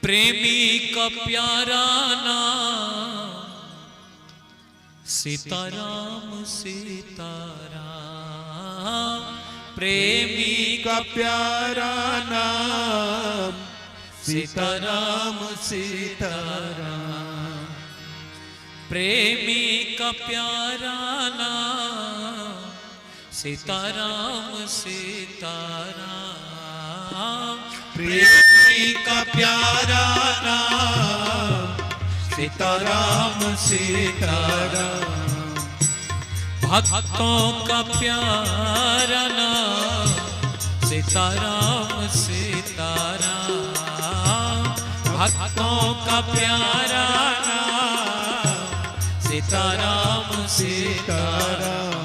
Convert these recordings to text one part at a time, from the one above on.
प्रेमी का प्यारा नाम सीताराम सीताराम। प्रेमी का प्यारा नाम सीताराम सीताराम। प्रेमी का प्यारा नाम सीताराम सीताराम। प्रेमी का प्यारा नाम सीताराम सीताराम। भक्तों का प्यारा नाम सीताराम सीताराम। भक्तों का प्यारा नाम सीताराम सीताराम।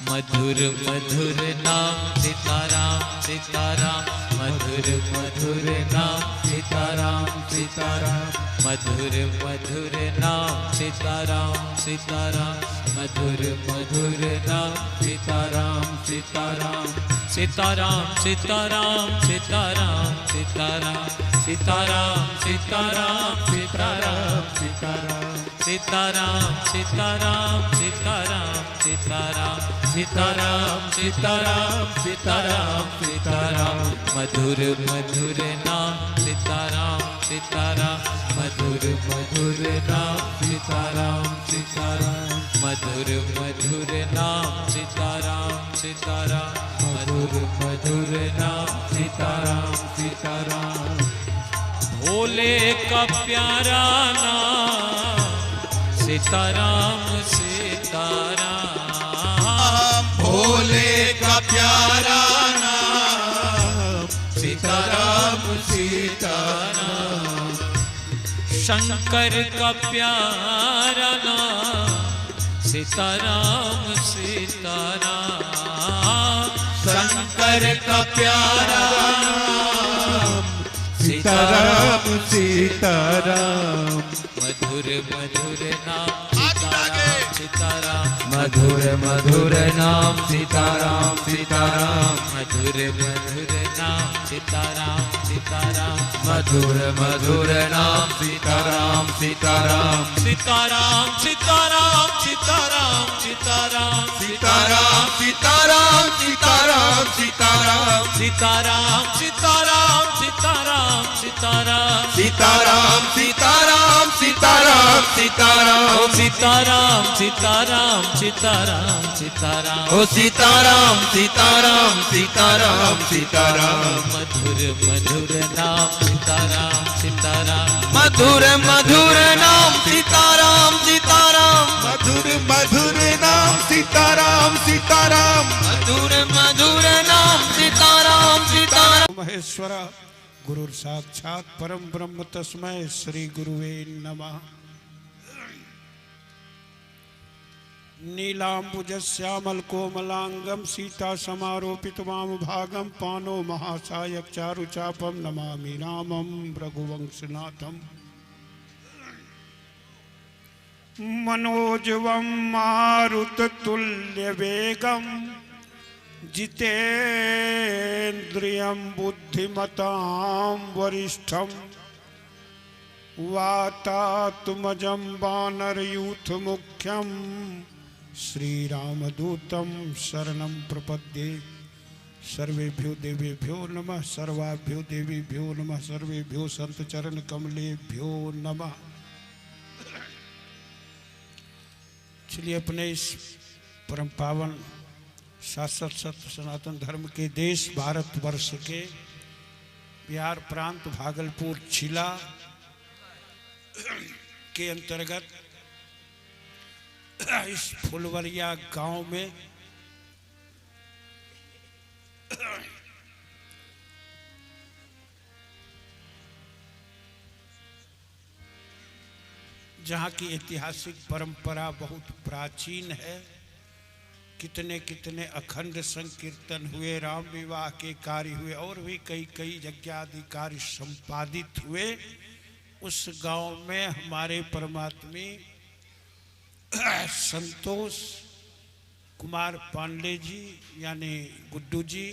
मधुर मधुर नाम सीताराम सीताराम। मधुर मधुर नाम सीताराम सीताराम। मधुर मधुर नाम सीताराम सीताराम। मधुर मधुर नाम सीताराम सीताराम। सीताराम सीताराम सीताराम सीताराम। सीताराम सीताराम सीताराम सीताराम। सीताराम सीताराम सीताराम सीताराम। सीताराम सीताराम सीताराम सीताराम। मधुर मधुर नाम सीताराम सीताराम। मधुर मधुर नाम सीताराम सीताराम। मधुर मधुर नाम सीताराम सीताराम। मधुर मधुर नाम सीताराम सीताराम। भोले का प्यारा नाम सीताराम सीताराम। भोले का प्यारा नाम सीताराम सीताराम। शंकर का प्यारा नाम सीताराम सीताराम। शंकर का प्यारा नाम सीताराम सीताराम। मधुर मधुर नाम सीताराम सीताराम। मधुर मधुर नाम सीताराम सीताराम। मधुर मधुर नाम सीताराम सीताराम। मधुर मधुर नाम सीताराम सीताराम। सीताराम सीताराम सीताराम सीताराम। सीताराम सीताराम सीताराम सीताराम। सीताराम सीताराम सीताराम सीताराम। सीताराम सीताराम सीताराम सीताराम। ओ सीताराम सीताराम सीताराम सीताराम। ओ सीताराम सीताराम सीताराम सीताराम। मधुर मधुर नाम सीताराम सीताराम। मधुर मधुर नाम सीताराम सीताराम। मधुर मधुर नाम सीताराम सीताराम। मधुर मधुर नाम सीताराम सीताराम। महेश्वर गुरु साक्षात परम ब्रह्म तस्मै श्री गुरुवे नमः। नीलांबुजश्यामल कोमलांगम सीता समारोपित वाम भागम पानो महासायक चारुचापम नमामि रामं रघुवंशनाथम। मनोजवं मारुततुल्यवेगं जितेन्द्रियं बुद्धिमतां वरिष्ठं वातात्मजं वानरयूथमुख्यं श्रीरामदूतं शरणं प्रपद्ये। सर्वेभ्यो देवेभ्यो नमः। सर्वाभ्यो देवीभ्यो नमः। सर्वेभ्यो संत चरण कमलेभ्यो नमः। चलिए अपने इस परम पावन शाश्वत सत्य सनातन धर्म के देश भारतवर्ष के बिहार प्रांत भागलपुर जिला के अंतर्गत इस फुलवरिया गांव में जहाँ की ऐतिहासिक परंपरा बहुत प्राचीन है। कितने कितने अखंड संकीर्तन हुए, राम विवाह के कार्य हुए और भी कई कई यज्ञादि कार्य संपादित हुए। उस गांव में हमारे परमात्मी संतोष कुमार पांडे जी यानी गुड्डू जी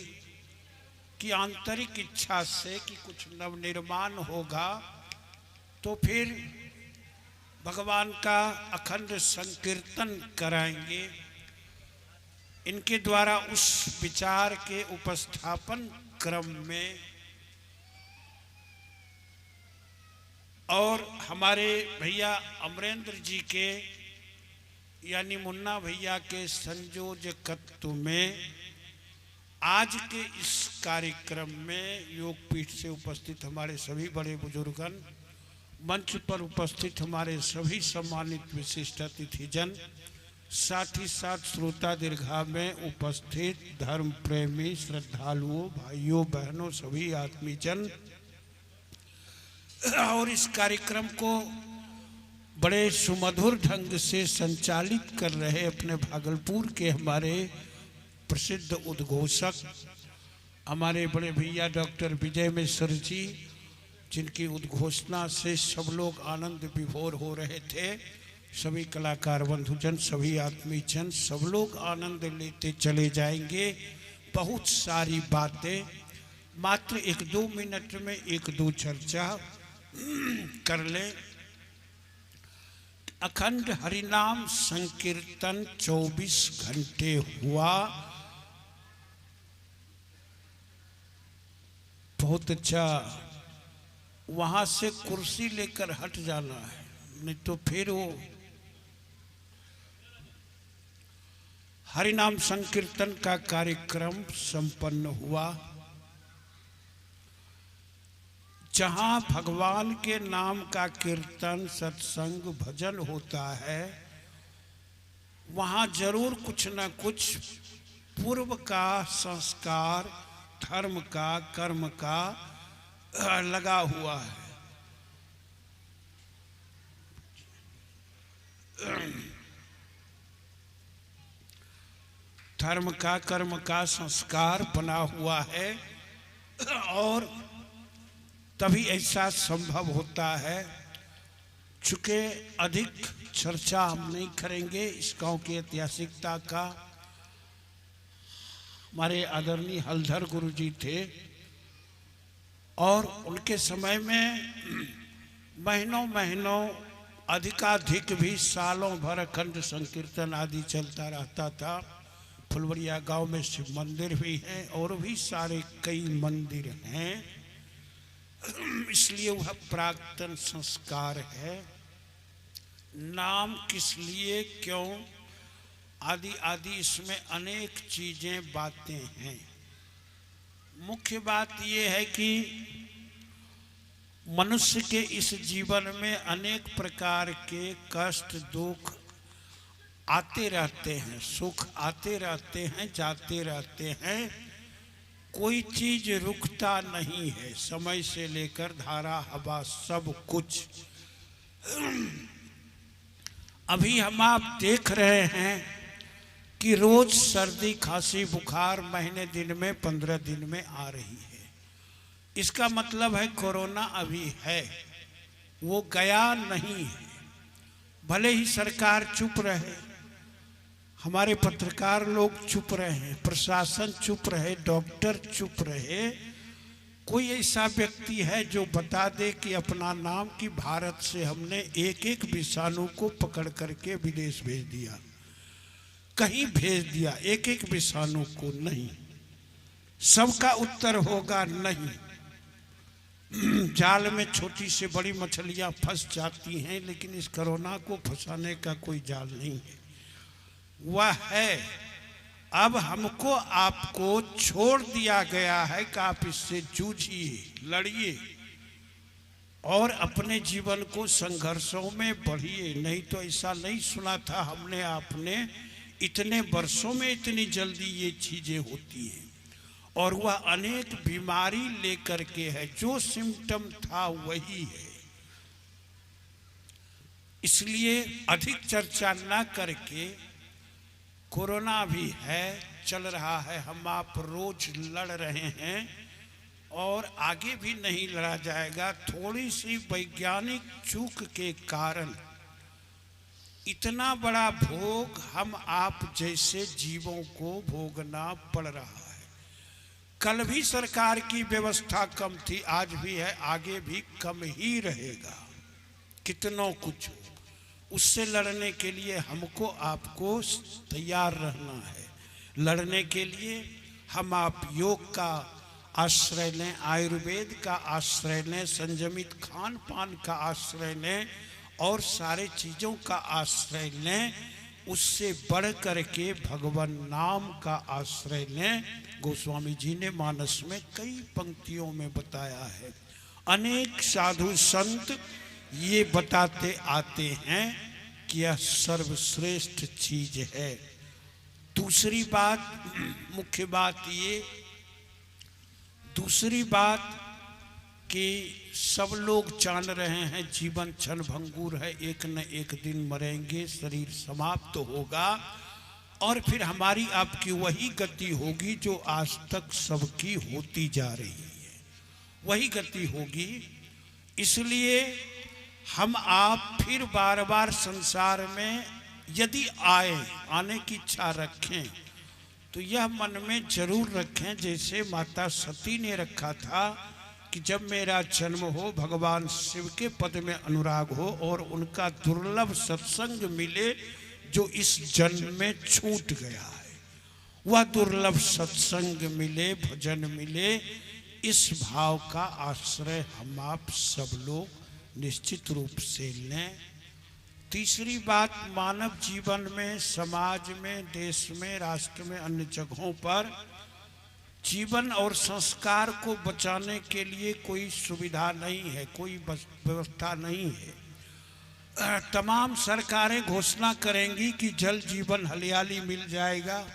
की आंतरिक इच्छा से कि कुछ नवनिर्माण होगा तो फिर भगवान का अखंड संकीर्तन कराएंगे। इनके द्वारा उस विचार के उपस्थापन क्रम में और हमारे भैया अमरेंद्र जी के यानी मुन्ना भैया के संयोजकत्व में आज के इस कार्यक्रम में योग पीठ से उपस्थित हमारे सभी बड़े बुजुर्गन, मंच पर उपस्थित हमारे सभी सम्मानित विशिष्ट अतिथिजन, साथ ही साथ श्रोता दीर्घा में उपस्थित धर्म प्रेमी श्रद्धालुओं, भाइयों बहनों, सभी आत्मीजन और इस कार्यक्रम को बड़े सुमधुर ढंग से संचालित कर रहे अपने भागलपुर के हमारे प्रसिद्ध उद्घोषक हमारे बड़े भैया डॉक्टर विजय मिश्र जी, जिनकी उद्घोषणा से सब लोग आनंद विभोर हो रहे थे। सभी कलाकार बंधुजन, सभी आत्मीजन, सब लोग आनंद लेते चले जाएंगे। बहुत सारी बातें, मात्र 1-2 मिनट में 1-2 चर्चा कर ले। अखंड हरिनाम संकीर्तन 24 घंटे हुआ, बहुत अच्छा। वहां से कुर्सी लेकर हट जाना है, नहीं तो फिर वो हरिनाम संकीर्तन का कार्यक्रम संपन्न हुआ। जहां भगवान के नाम का कीर्तन, सत्संग, भजन होता है, वहां जरूर कुछ न कुछ पूर्व का संस्कार, धर्म का, कर्म का लगा हुआ है। धर्म का, कर्म का संस्कार बना हुआ है और तभी ऐसा संभव होता है। चूंकि अधिक चर्चा हम नहीं करेंगे इस गांव की ऐतिहासिकता का। हमारे आदरणीय हलधर गुरु जी थे और उनके समय में महीनों महीनों, अधिकाधिक भी सालों भर अखंड संकीर्तन आदि चलता रहता था। फुलवरिया गांव में शिव मंदिर भी हैं और भी सारे कई मंदिर हैं, इसलिए वह प्राक्तन संस्कार है। नाम किस लिए, क्यों, आदि आदि इसमें अनेक चीजें, बातें हैं। मुख्य बात यह है कि मनुष्य के इस जीवन में अनेक प्रकार के कष्ट, दुख आते रहते हैं, सुख आते रहते हैं, जाते रहते हैं। कोई चीज रुकता नहीं है, समय से लेकर धारा, हवा, सब कुछ। अभी हम आप देख रहे हैं कि रोज सर्दी, खांसी, बुखार महीने दिन में, 15 दिन में आ रही है। इसका मतलब है कोरोना अभी है, वो गया नहीं है। भले ही सरकार चुप रहे, हमारे पत्रकार लोग चुप रहे, प्रशासन चुप रहे, डॉक्टर चुप रहे, कोई ऐसा व्यक्ति है जो बता दे कि अपना नाम कि भारत से हमने एक एक विषाणु को पकड़ करके विदेश भेज दिया, कहीं भेज दिया, एक एक विषाणु को नहीं। सबका उत्तर होगा नहीं। जाल में छोटी से बड़ी मछलियां फंस जाती हैं, लेकिन इस कोरोना को फंसाने का कोई जाल नहीं है। वह है, अब हमको आपको छोड़ दिया गया है कि आप इससे जूझिए, लड़िए और अपने जीवन को संघर्षों में बढ़िए। नहीं तो ऐसा नहीं सुना था हमने, आपने इतने वर्षों में इतनी जल्दी ये चीजें होती हैं। और वह अनेक बीमारी लेकर के है, जो सिम्टम था वही है। इसलिए अधिक चर्चा ना करके, कोरोना भी है, चल रहा है, हम आप रोज लड़ रहे हैं और आगे भी नहीं लड़ा जाएगा। थोड़ी सी वैज्ञानिक चूक के कारण इतना बड़ा भोग हम आप जैसे जीवों को भोगना पड़ रहा है। कल भी सरकार की व्यवस्था कम थी, आज भी है, आगे भी कम ही रहेगा। कितनों कुछ हो, उससे लड़ने के लिए हमको आपको तैयार रहना है। लड़ने के लिए हम आप योग का आश्रय लें, आयुर्वेद का आश्रय लें, संयमित खान पान का आश्रय लें और सारे चीज़ों का आश्रय लें। उससे बढ़ कर के भगवान नाम का आश्रय लें। गोस्वामी जी ने मानस में कई पंक्तियों में बताया है। अनेक साधु संत ये बताते आते हैं कि यह सर्वश्रेष्ठ चीज है। दूसरी बात, मुख्य बात ये, दूसरी बात कि सब लोग जान रहे हैं जीवन क्षण भंगुर है, एक न एक दिन मरेंगे, शरीर समाप्त होगा और फिर हमारी आपकी वही गति होगी जो आज तक सबकी होती जा रही है, वही गति होगी। इसलिए हम आप फिर बार बार संसार में यदि आने की इच्छा रखें तो यह मन में जरूर रखें, जैसे माता सती ने रखा था कि जब मेरा जन्म हो, भगवान शिव के पद में अनुराग हो और उनका दुर्लभ सत्संग मिले जो इस जन्म में छूट गया है, वह दुर्लभ सत्संग मिले, भजन मिले। इस भाव का आश्रय हम आप सब लोग निश्चित रूप से लें। तीसरी बात, मानव जीवन में, समाज में, देश में, राष्ट्र में, अन्य जगहों पर जीवन और संस्कार को बचाने के लिए कोई सुविधा नहीं है, कोई व्यवस्था नहीं है। तमाम सरकारें घोषणा करेंगी कि जल जीवन हरियाली मिल जाएगा,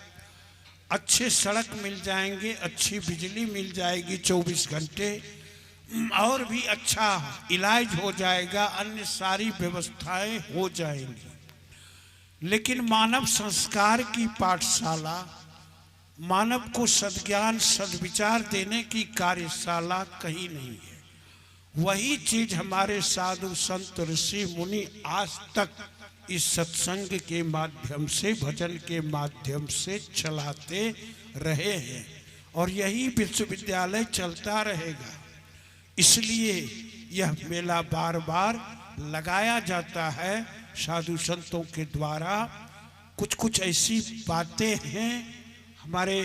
अच्छे सड़क मिल जाएंगे, अच्छी बिजली मिल जाएगी 24 घंटे, और भी अच्छा इलाज हो जाएगा, अन्य सारी व्यवस्थाएं हो जाएंगी। लेकिन मानव संस्कार की पाठशाला, मानव को सद्ज्ञान सद्विचार देने की कार्यशाला कहीं नहीं है। वही चीज हमारे साधु संत ऋषि मुनि आज तक इस सत्संग के माध्यम से, भजन के माध्यम से चलाते रहे हैं और यही विश्वविद्यालय चलता रहेगा। इसलिए यह मेला बार बार लगाया जाता है साधु संतों के द्वारा। कुछ कुछ ऐसी बातें हैं, हमारे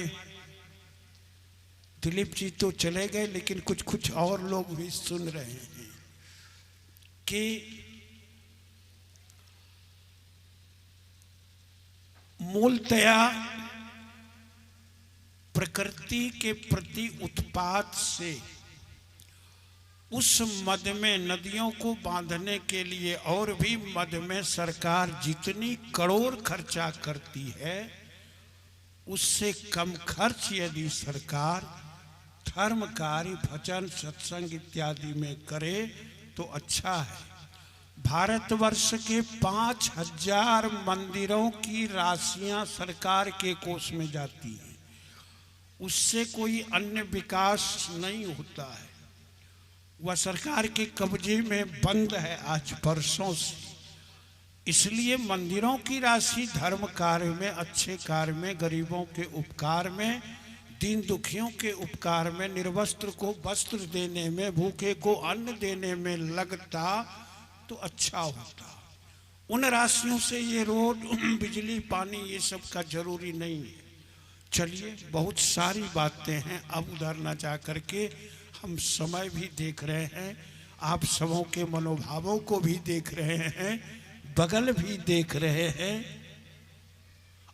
दिलीप जी तो चले गए लेकिन कुछ कुछ और लोग भी सुन रहे हैं कि मूलतया प्रकृति के प्रति उत्पात से उस मद में नदियों को बांधने के लिए और भी मद में सरकार जितनी करोड़ खर्चा करती है, उससे कम खर्च यदि सरकार धर्म कार्य, भजन, सत्संग इत्यादि में करे तो अच्छा है। भारतवर्ष के 5000 मंदिरों की राशियां सरकार के कोष में जाती हैं, उससे कोई अन्य विकास नहीं होता है। वह सरकार के कब्जे में बंद है आज वर्षों से। इसलिए मंदिरों की राशि धर्म कार्य में, अच्छे कार्य में, गरीबों के उपकार में, दीन दुखियों के उपकार में, निर्वस्त्र को वस्त्र देने में, भूखे को अन्न देने में लगता तो अच्छा होता। उन राशियों से ये रोड, बिजली, पानी ये सब का जरूरी नहीं है। चलिए, बहुत सारी बातें हैं, अब उधर न जा करके हम समय भी देख रहे हैं, आप सबों के मनोभावों को भी देख रहे हैं, बगल भी देख रहे हैं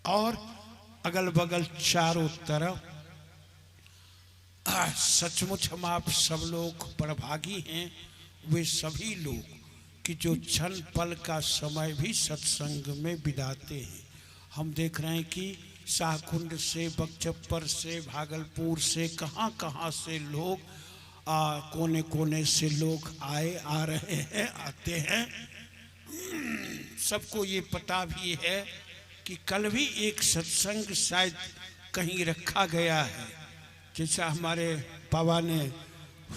और अगल बगल चारों तरफ। सचमुच हम आप सब लोग बड़भागी हैं, वे सभी लोग कि जो क्षण पल का समय भी सत्संग में बिताते हैं। हम देख रहे हैं कि शाहकुंड से, बगचप्पर से, भागलपुर से, कहाँ कहाँ से लोग, कोने कोने से लोग आ रहे हैं, आते हैं। सबको ये पता भी है कि कल भी एक सत्संग शायद कहीं रखा गया है, जैसा हमारे बाबा ने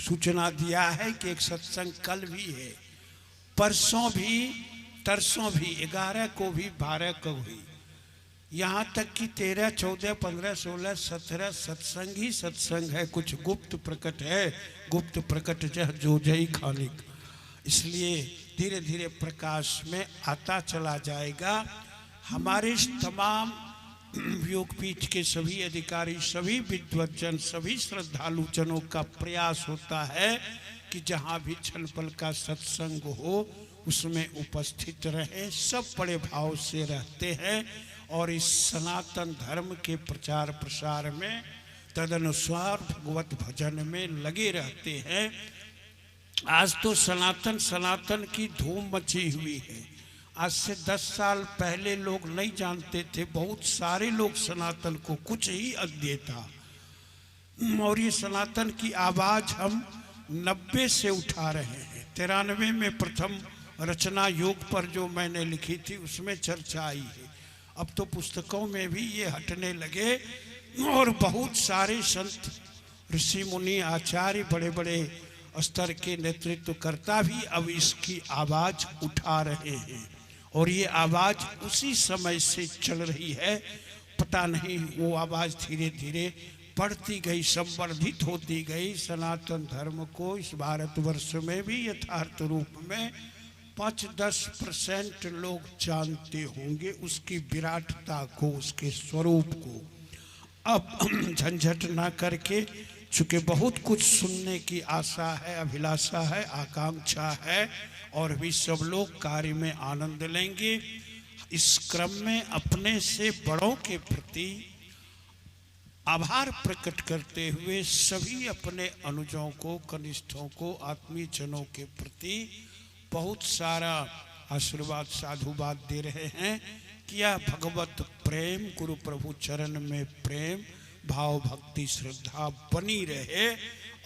सूचना दिया है कि एक सत्संग कल भी है, परसों भी, तरसों भी, 11 को भी, 12 को भी, यहाँ तक कि 13, 14, 15, 16, 17 सत्संग ही सत्संग है। कुछ गुप्त प्रकट है, गुप्त प्रकट जो जय खालिक। इसलिए धीरे धीरे प्रकाश में आता चला जाएगा। हमारे इस तमाम योगपीठ के सभी अधिकारी, सभी विद्वज्जन, सभी श्रद्धालु जनों का प्रयास होता है कि जहाँ भी छल पल का सत्संग हो उसमें उपस्थित रहें। सब बड़े भाव से रहते हैं और इस सनातन धर्म के प्रचार प्रसार में तदनुसार भगवत भजन में लगे रहते हैं। आज तो सनातन सनातन की धूम मची हुई है। आज से 10 साल पहले लोग नहीं जानते थे, बहुत सारे लोग सनातन को, कुछ ही अज्ञे था। और ये सनातन की आवाज हम 90 से उठा रहे हैं। 93 में प्रथम रचना योग पर जो मैंने लिखी थी उसमें चर्चा आई है। अब तो पुस्तकों में भी ये हटने लगे और बहुत सारे संत, ऋषि मुनि, आचार्य, बड़े बड़े स्तर के नेतृत्वकर्ता भी अब इसकी आवाज उठा रहे हैं। और ये आवाज उसी समय से चल रही है। पता नहीं वो आवाज धीरे धीरे बढ़ती गई, संवर्धित होती गई। सनातन धर्म को इस भारतवर्ष में भी यथार्थ रूप में 5-10% लोग जानते होंगे, उसकी विराटता को, उसके स्वरूप को। अब झंझट ना करके, चूँकि बहुत कुछ सुनने की आशा है, अभिलाषा है, आकांक्षा है और भी सब लोग कार्य में आनंद लेंगे। इस क्रम में अपने से बड़ों के प्रति आभार प्रकट करते हुए सभी अपने अनुजों को, कनिष्ठों को, आत्मीय जनों के प्रति बहुत सारा आशीर्वाद, साधुवाद दे रहे हैं कि यह भगवत प्रेम, गुरु प्रभु चरण में प्रेम, भाव, भक्ति, श्रद्धा बनी रहे।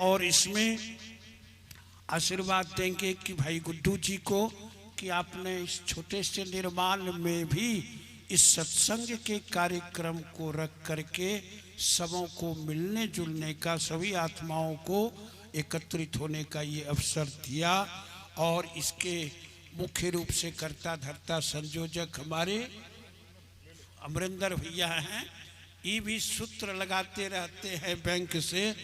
और इसमें आशीर्वाद देंगे कि भाई गुड्डू जी को कि आपने इस छोटे से निर्माण में भी इस सत्संग के कार्यक्रम को रख करके सबों को मिलने जुलने का, सभी आत्माओं को एकत्रित होने का ये अवसर दिया। और इसके मुख्य रूप से कर्ता धर्ता संयोजक हमारे अमरिंदर भैया हैं। ये भी सूत्र लगाते रहते हैं बैंक से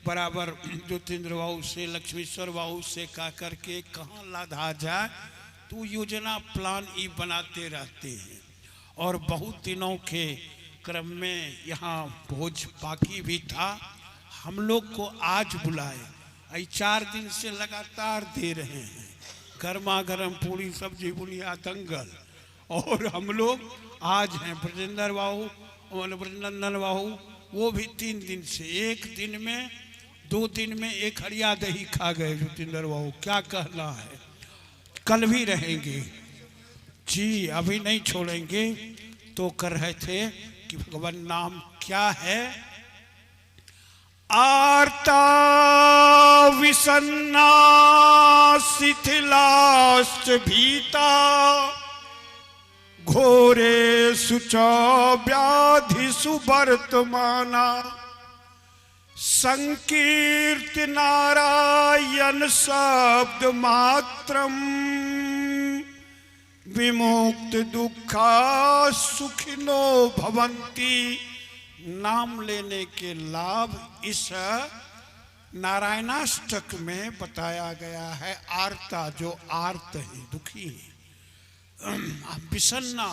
बराबर, ज्योतिन्द्र बाबू से, लक्ष्मीश्वर बाबू से कह करके कहाँ लाधा जाए, तो योजना प्लान ये बनाते रहते हैं। और बहुत दिनों के क्रम में यहाँ भोज बाकी भी था, हम लोग को आज बुलाए। 4 दिन से लगातार दे रहे हैं गर्मा गर्म पूरी सब्जी बुनिया दंगल। और हम लोग आज हैं ब्रजेंद्र बाबू, ब्रजनंदन बाबू, वो भी 3 दिन से, एक दिन में 2 दिन में 1 हरिया दही खा गए ज्योतिन्द्र बाबू। क्या कहना है, कल भी रहेंगे जी, अभी नहीं छोड़ेंगे। तो कर रहे थे कि भगवान नाम क्या है। आर्ता विसन्ना शिथिलाश्च भीता घोरे सुचा व्याधिषु वर्तमाना संकीर्ति नारायण शब्द मात्रम विमुक्त दुखा सुखिनो भवंती। नाम लेने के लाभ इस नारायणाष्टक में बताया गया है। आर्ता, जो आर्त है, दुखी है। विषन्ना,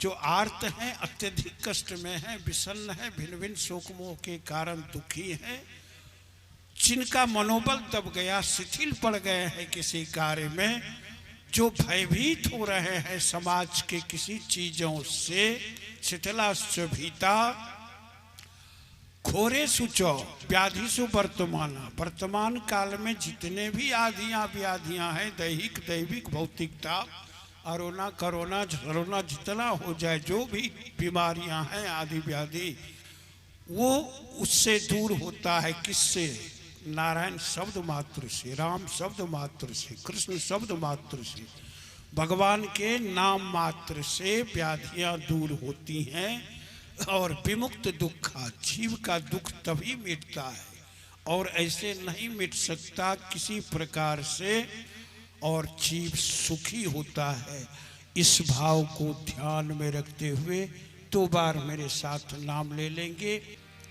जो आर्त हैं, अत्यधिक कष्ट में है। विषन्न है, भिन्न भिन्न शोक मोह के कारण दुखी है। जिनका मनोबल दब गया, शिथिल पड़ गए हैं किसी कार्य में, जो भयभीत हो रहे हैं समाज के किसी चीजों से, शिथिलाश्च भीता घोरे सुचो व्याधिषु वर्तमाना। वर्तमान काल में जितने भी आधियाँ व्याधियाँ हैं, दैहिक, दैविक, भौतिकता, अरोना, करोना, झरोना, जितना हो जाए, जो भी बीमारियां हैं आदि व्याधि, वो उससे दूर होता है। किससे? नारायण शब्द मात्र से, राम शब्द मात्र से, कृष्ण शब्द मात्र से, भगवान के नाम मात्र से व्याधियां दूर होती हैं। और विमुक्त दुखा, जीव का दुख तभी मिटता है और ऐसे नहीं मिट सकता किसी प्रकार से, और जीव सुखी होता है। इस भाव को ध्यान में रखते हुए 2 बार मेरे साथ नाम ले लेंगे।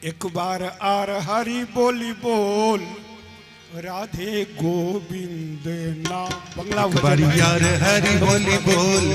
1 बार आर हरि बोली बोल, राधे गोविंद नाम बंगला एक बार भजन है। यार हरि बोली बोल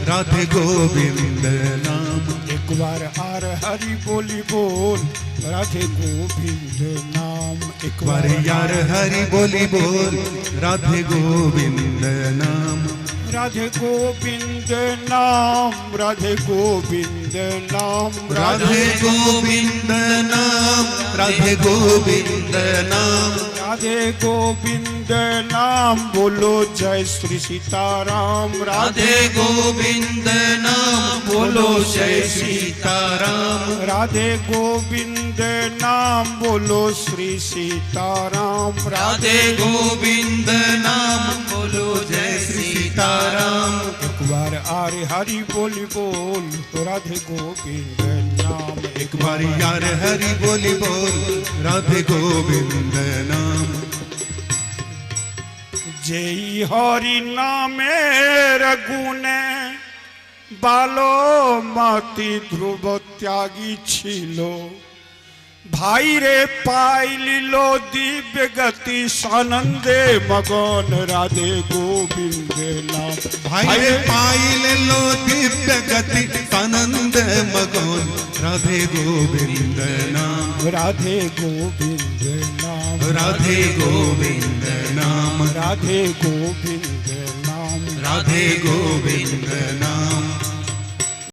राधे गोविंद नाम। एक बार आर हरि बोली बोल राधे गोविंद नाम। एक बार यार हरि बोली बोल राधे गोविंद नाम। राधे गोविंद नाम राधे गोविंद नाम राधे गोविंद नाम राधे गोविंद नाम। राधे गोविंद नाम बोलो जय श्री सीताराम। राधे गोविंद नाम बोलो जय सीताराम। राधे गोविंद नाम बोलो श्री सीताराम। राधे गोविंद नाम बोलो जय सीताराम। एक बार आरे हरि बोली बोल राधे गोविंद नाम। एक बार यार हरि बोली बोल राधे गोविंद नाम। जय हरि नामे रघुने बालो माती ध्रुव त्यागी छिलो। भाई रे पाइलिलो दिव्य गति सानंदे मगन राधे गोविंद नाम। भाई रे पाइल लो दिव्य गति सानंद मगन राधे गोविंद नाम। राधे गोविंद नाम राधे गोविंद नाम। राधे गोविंद नाम। राधे गोविंद नाम।